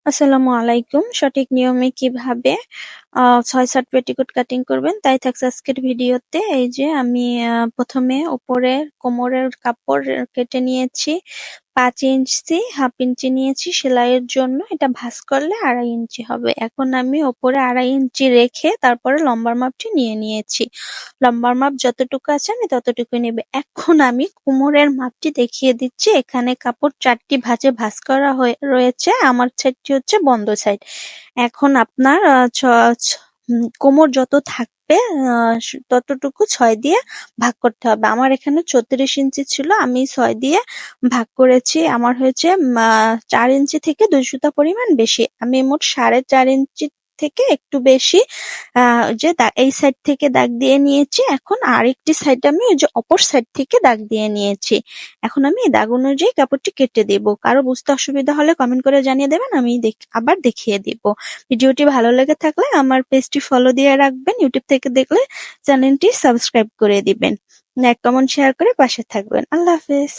আসসালামু আলাইকুম। সঠিক নিয়মে কিভাবে ৬/৭ পেটিকোট কাটিং করবেন তাই থাকছে আজকের ভিডিওতে। এই যে আমি প্রথমে উপরের কোমরের কাপড় কেটে নিয়েছি ৫ ইঞ্চি, ১/২ ইঞ্চি নিয়েছি সেলাইয়ের জন্য। এটা ভাঁজ করলে ২.৫ ইঞ্চি হবে। এখন আমি ওপরে ২.৫ ইঞ্চি রেখে তারপরে লম্বার মাপটি নিয়ে নিয়েছি। লম্বার মাপ যতটুকু আছে আমি ততটুকুই নেবে। এখন আমি কোমরের মাপটি দেখিয়ে দিচ্ছি। এখানে কাপড় ৪টি ভাঁজে ভাঁজ করা রয়েছে। আমার সাইডটি হচ্ছে বন্ধ সাইড। এখন আপনার কোমর যত থাকবে ততটুকু ৬ দিয়ে ভাগ করতে হবে। আমার এখানে ৩৪ ইঞ্চি ছিল, আমি ৬ দিয়ে ভাগ করেছি। আমার হয়েছে ৪ ইঞ্চি থেকে ২ সুতা পরিমাণ বেশি। আমি মোট ৪.৫ ইঞ্চি থেকে একটু বেশি যে এই সাইড থেকে দাগ দিয়ে নিয়েছি। এখন আরেকটি সাইড আমি ওই যে অপর সাইড থেকে দাগ দিয়ে নিয়েছি। এখন আমি এই দাগ অনুযায়ী কাপড়টি কেটে দেব। কারো বুঝতে অসুবিধা হলে কমেন্ট করে জানিয়ে দেবেন, আমি আবার দেখিয়ে দিব। ভিডিওটি ভালো লেগে থাকলে আমার পেজটি ফলো দিয়ে রাখবেন। ইউটিউব থেকে দেখলে চ্যানেলটি সাবস্ক্রাইব করে দিবেন। লাইক, কমেন্ট, শেয়ার করে পাশে থাকবেন। আল্লাহ হাফেজ।